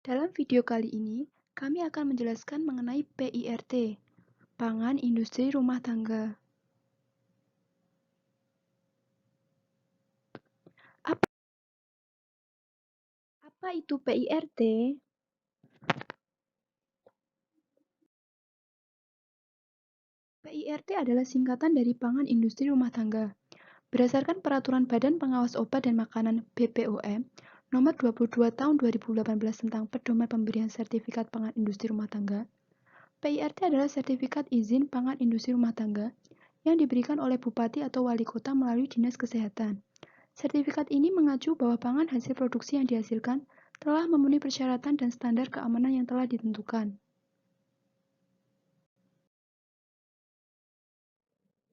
Dalam video kali ini, kami akan menjelaskan mengenai PIRT, Pangan Industri Rumah Tangga. Apa, apa itu PIRT? PIRT adalah singkatan dari Pangan Industri Rumah Tangga. Berdasarkan Peraturan Badan Pengawas Obat dan Makanan (BPOM) Nomor 22 Tahun 2018 tentang Pedoman Pemberian Sertifikat Pangan Industri Rumah Tangga, PIRT adalah sertifikat izin pangan industri rumah tangga yang diberikan oleh Bupati atau Wali Kota melalui Dinas Kesehatan. Sertifikat ini mengacu bahwa pangan hasil produksi yang dihasilkan telah memenuhi persyaratan dan standar keamanan yang telah ditentukan.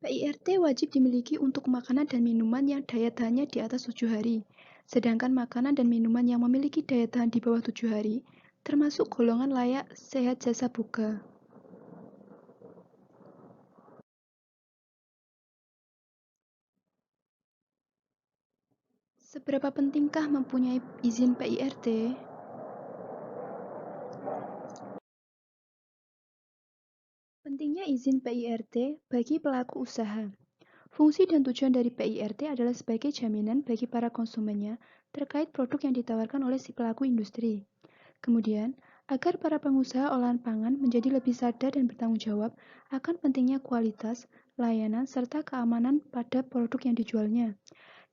PIRT wajib dimiliki untuk makanan dan minuman yang daya tahannya di atas 7 hari, sedangkan makanan dan minuman yang memiliki daya tahan di bawah 7 hari, termasuk golongan layak sehat jasa boga. Seberapa pentingkah mempunyai izin PIRT? Pentingnya izin PIRT bagi pelaku usaha. Fungsi dan tujuan dari PIRT adalah sebagai jaminan bagi para konsumennya terkait produk yang ditawarkan oleh si pelaku industri. Kemudian, agar para pengusaha olahan pangan menjadi lebih sadar dan bertanggung jawab akan pentingnya kualitas, layanan, serta keamanan pada produk yang dijualnya.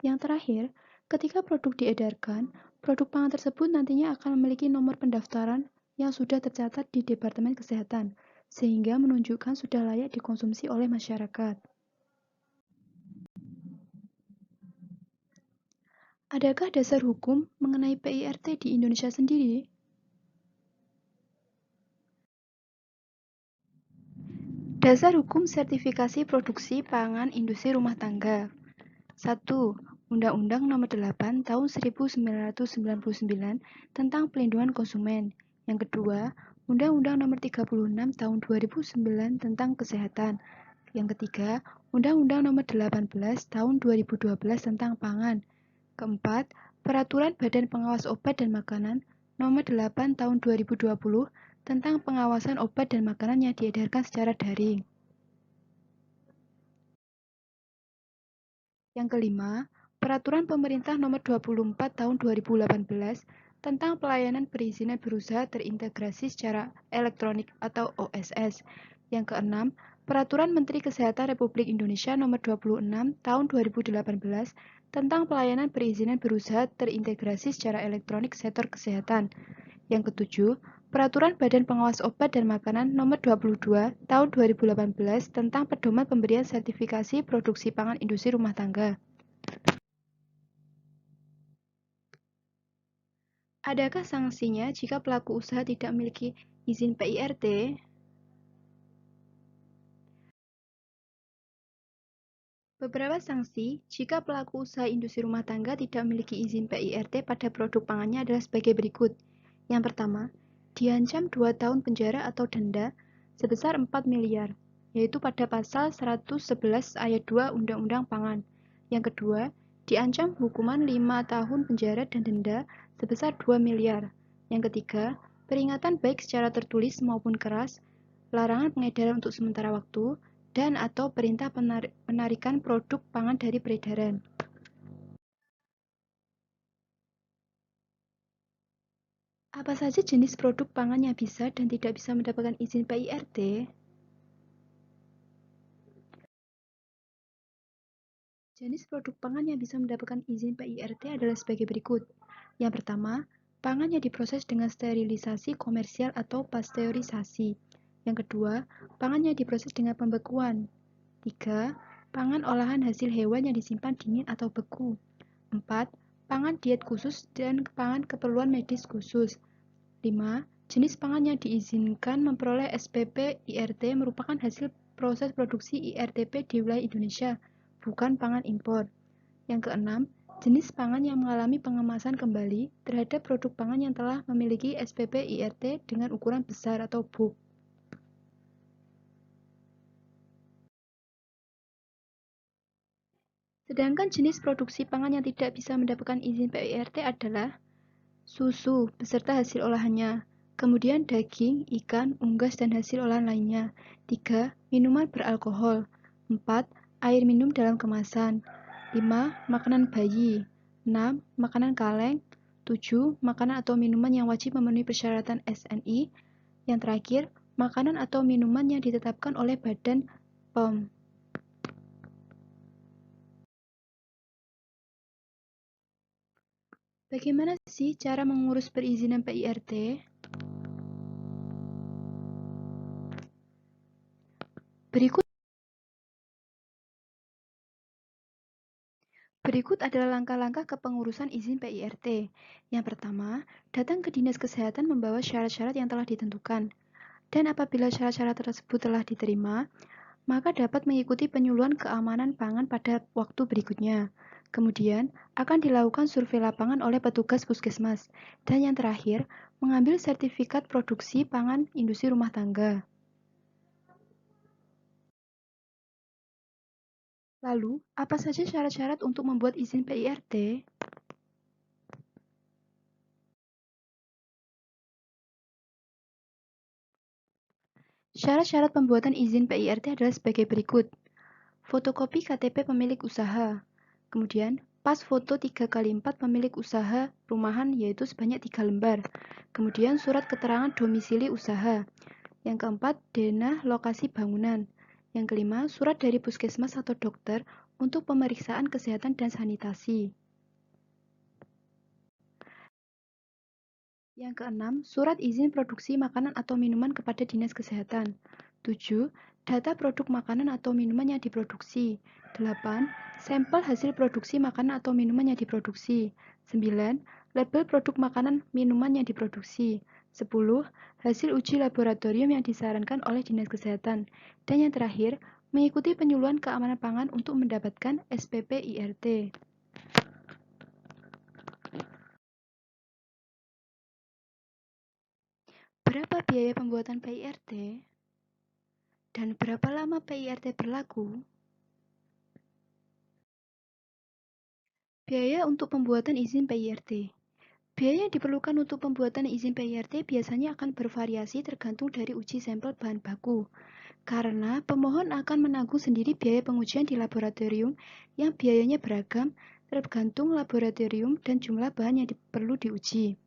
Yang terakhir, ketika produk diedarkan, produk pangan tersebut nantinya akan memiliki nomor pendaftaran yang sudah tercatat di Departemen Kesehatan, sehingga menunjukkan sudah layak dikonsumsi oleh masyarakat. Adakah dasar hukum mengenai PIRT di Indonesia sendiri? Dasar hukum sertifikasi produksi pangan industri rumah tangga. 1. Undang-Undang Nomor 8 Tahun 1999 tentang Pelindungan Konsumen. Yang kedua, Undang-Undang Nomor 36 Tahun 2009 tentang Kesehatan. Yang ketiga, Undang-Undang Nomor 18 Tahun 2012 tentang Pangan. Keempat, Peraturan Badan Pengawas Obat dan Makanan Nomor 8 Tahun 2020 tentang pengawasan obat dan makanan yang diedarkan secara daring. Yang kelima, Peraturan Pemerintah Nomor 24 Tahun 2018 tentang Pelayanan Perizinan Berusaha Terintegrasi Secara Elektronik atau OSS. Yang keenam, Peraturan Menteri Kesehatan Republik Indonesia Nomor 26 Tahun 2018 tentang Pelayanan Perizinan Berusaha Terintegrasi Secara Elektronik Sektor Kesehatan. Yang ketujuh, Peraturan Badan Pengawas Obat dan Makanan Nomor 22 Tahun 2018 tentang Pedoman Pemberian Sertifikasi Produksi Pangan Industri Rumah Tangga. Adakah sanksinya jika pelaku usaha tidak memiliki izin PIRT? Beberapa sanksi jika pelaku usaha industri rumah tangga tidak memiliki izin PIRT pada produk pangannya adalah sebagai berikut. Yang pertama, diancam 2 tahun penjara atau denda sebesar 4 miliar, yaitu pada pasal 111 ayat 2 Undang-Undang Pangan. Yang kedua, diancam hukuman 5 tahun penjara dan denda sebesar 2 miliar. Yang ketiga, peringatan baik secara tertulis maupun keras, larangan pengedaran untuk sementara waktu, dan atau perintah penarikan produk pangan dari peredaran. Apa saja jenis produk pangan yang bisa dan tidak bisa mendapatkan izin PIRT? Jenis produk pangan yang bisa mendapatkan izin PIRT adalah sebagai berikut. Yang pertama, pangan yang diproses dengan sterilisasi komersial atau pasteurisasi. Yang kedua, pangan yang diproses dengan pembekuan. 3. Pangan olahan hasil hewan yang disimpan dingin atau beku. 4. Pangan diet khusus dan pangan keperluan medis khusus. 5. Jenis pangan yang diizinkan memperoleh SPP IRT merupakan hasil proses produksi IRTP di wilayah Indonesia, bukan pangan impor. Yang keenam, jenis pangan yang mengalami pengemasan kembali terhadap produk pangan yang telah memiliki SPP IRT dengan ukuran besar atau bulk. Sedangkan jenis produksi pangan yang tidak bisa mendapatkan izin PIRT adalah susu beserta hasil olahannya, kemudian daging, ikan, unggas, dan hasil olahan lainnya. 3. Minuman beralkohol. 4. Air minum dalam kemasan. 5. Makanan bayi. 6. Makanan kaleng. 7. Makanan atau minuman yang wajib memenuhi persyaratan SNI. Yang terakhir, makanan atau minuman yang ditetapkan oleh Badan POM. Bagaimana sih cara mengurus perizinan PIRT? Berikut adalah langkah-langkah kepengurusan izin PIRT. Yang pertama, datang ke Dinas Kesehatan membawa syarat-syarat yang telah ditentukan. Dan apabila syarat-syarat tersebut telah diterima, maka dapat mengikuti penyuluhan keamanan pangan pada waktu berikutnya. Kemudian, akan dilakukan survei lapangan oleh petugas puskesmas. Dan yang terakhir, mengambil sertifikat produksi pangan industri rumah tangga. Lalu, apa saja syarat-syarat untuk membuat izin PIRT? Syarat-syarat pembuatan izin PIRT adalah sebagai berikut. Fotokopi KTP pemilik usaha. Kemudian, pas foto 3x4 pemilik usaha rumahan yaitu sebanyak 3 lembar. Kemudian, surat keterangan domisili usaha. Yang keempat, denah lokasi bangunan. Yang kelima, surat dari puskesmas atau dokter untuk pemeriksaan kesehatan dan sanitasi. Yang keenam, surat izin produksi makanan atau minuman kepada Dinas Kesehatan. 7. Data produk makanan atau minuman yang diproduksi. 8. Sampel hasil produksi makanan atau minuman yang diproduksi. 9. Label produk makanan minuman yang diproduksi. 10. Hasil uji laboratorium yang disarankan oleh Dinas Kesehatan. Dan yang terakhir, mengikuti penyuluhan keamanan pangan untuk mendapatkan SPP IRT. Berapa biaya pembuatan PIRT? Dan berapa lama PIRT berlaku? Biaya untuk pembuatan izin PIRT. Biaya yang diperlukan untuk pembuatan izin PIRT biasanya akan bervariasi tergantung dari uji sampel bahan baku. Karena pemohon akan menanggung sendiri biaya pengujian di laboratorium yang biayanya beragam tergantung laboratorium dan jumlah bahan yang perlu diuji.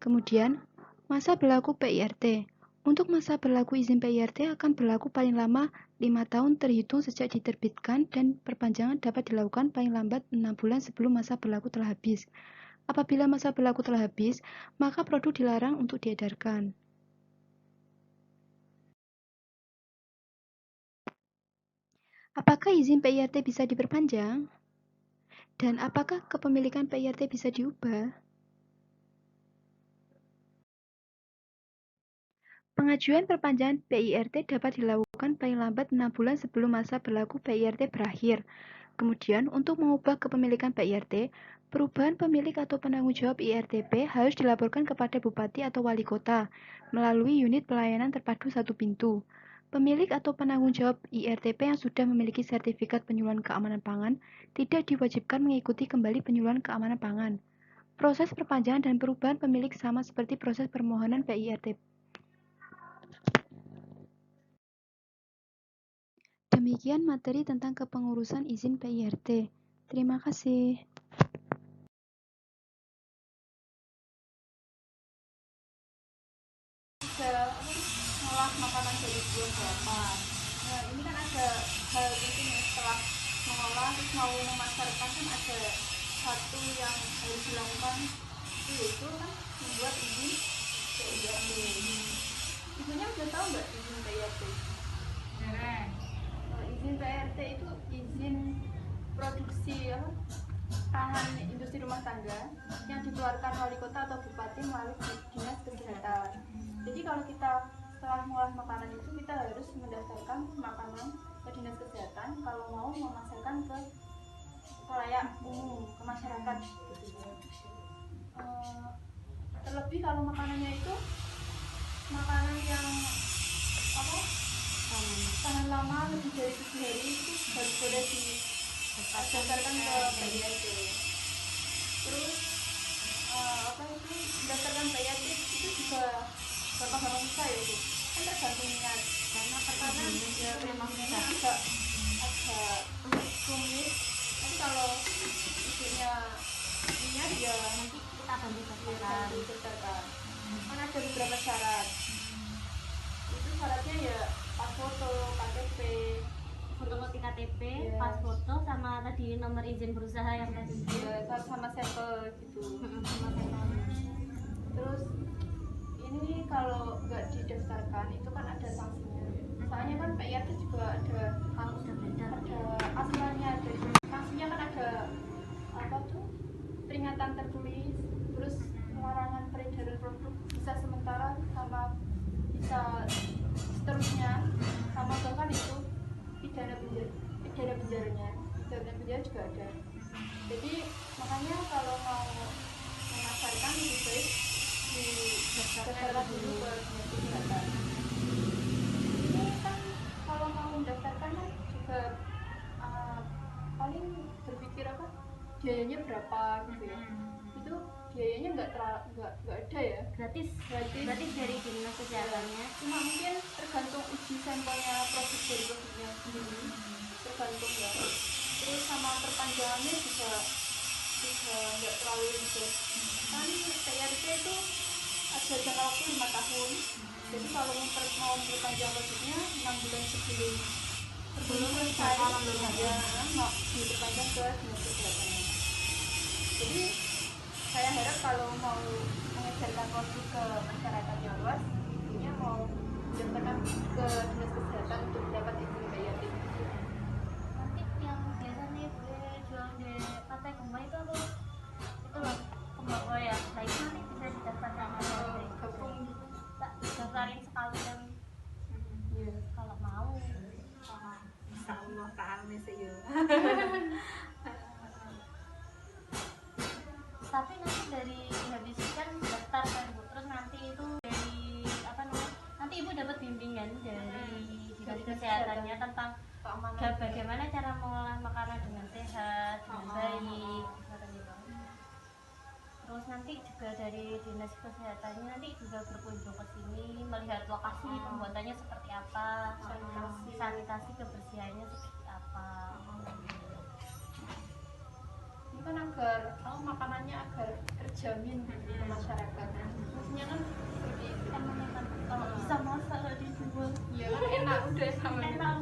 Kemudian, masa berlaku PIRT. Untuk masa berlaku izin PIRT akan berlaku paling lama 5 tahun terhitung sejak diterbitkan dan perpanjangan dapat dilakukan paling lambat 6 bulan sebelum masa berlaku telah habis. Apabila masa berlaku telah habis, maka produk dilarang untuk diedarkan. Apakah izin PIRT bisa diperpanjang? Dan apakah kepemilikan PIRT bisa diubah? Pengajuan perpanjangan PIRT dapat dilakukan paling lambat 6 bulan sebelum masa berlaku PIRT berakhir. Kemudian, untuk mengubah kepemilikan PIRT, perubahan pemilik atau penanggung jawab IRTP harus dilaporkan kepada Bupati atau Wali Kota melalui unit pelayanan terpadu satu pintu. Pemilik atau penanggung jawab IRTP yang sudah memiliki sertifikat penyuluhan keamanan pangan tidak diwajibkan mengikuti kembali penyuluhan keamanan pangan. Proses perpanjangan dan perubahan pemilik sama seperti proses permohonan PIRTP. Demikian materi tentang kepengurusan izin PIRT. Terima kasih. Ngolah makanan dari buah kelapa. Nah, ini kan ada hal penting setelah mengolah terus mau memasarkan kan ada satu yang harus dilakukan itu kan membuat izin PIRT. Ibunya udah tahu nggak izin PIRT? Izin PIRT itu izin produksi pangan industri rumah tangga yang dikeluarkan wali kota atau bupati melalui dinas kesehatan. Jadi kalau kita setelah mengolah makanan itu kita harus mendaftarkan makanan ke dinas kesehatan kalau mau memasarkan ke khalayak umum, ke masyarakat. Terlebih kalau makanannya itu makanan yang tahan lama lebih dari 7 hari itu baru boleh didaftarkan ke PIRT. Terus mendaftarkan bayi yatim itu juga gampang-gampang bisa ya Bu, kan tergantung niat, karena pertama ya memang agak rumit, tapi kalau ibunya niat ya nanti kita bantu ya daftarkan. daftarkan. Kan ada beberapa syarat, itu syaratnya ya pas foto, KTP, Fotokopi KTP, Iya. pas foto, sama tadi nomor izin berusaha yang tadi. ya sama sampel gitu. Sama sampel. Terus ini kalau nggak didaftarkan itu kan ada sanksinya. Soalnya kan PIRT juga ada Kalau udah beredar ada aturannya, ada sanksinya kan ada apa tuh, peringatan tertulis, terus larangan peredaran produk bisa sementara, sama bisa seterusnya, sama bahkan itu pidana penjaranya, pidana penjara juga ada. Jadi makanya kalau mau memasarkan lebih baik didaftarkan dulu ke dinas kesehatan. Ini kan kalau mau mendaftarkan kan juga paling berpikir apa biayanya berapa gitu ya. Itu biayanya nggak ada ya, gratis dari dinas kesehatannya. cuma mungkin tergantung uji sampelnya, produk dari produknya sendiri tergantung ya. Terus sama perpanjangannya juga nggak terlalu ribet, kan PRT itu ada jangka waktu 5 tahun. Jadi kalau mau memperpanjang produknya 6 bulan sebelum selesai ya mau diperpanjang ke dinas kesehatan. Jadi saya harap kalau mau mengejarkan produk ke masyarakat yang luas, intinya mau mendaftarkan ke dinas kesehatan untuk dapat izin bayar itu. Nanti yang biasanya boleh jual di Pantai Gembang itu apa? Itu loh, kembang ya. Nah itu nanti bisa didaftarkan nanti. Gabung Tak daftarin sekalian ya. kalau mau. Insyaallah taala sih yo. Tapi nanti dari habis kan daftar kan Bu, terus nanti itu dari apa namanya, nanti Ibu dapat bimbingan dari dinas kesehatannya tentang Keamanan. bagaimana cara mengolah makanan dengan sehat, dengan baik, seperti itu. Terus nanti juga dari dinas kesehatannya nanti juga berkunjung ke sini melihat lokasi pembuatannya seperti apa, sanitasi kebersihannya seperti apa. Ini kan agar makanannya agar terjamin ke masyarakat. Maksudnya kan seperti itu. Emang kalau bisa masak dijual, Ya kan enak udah sama enak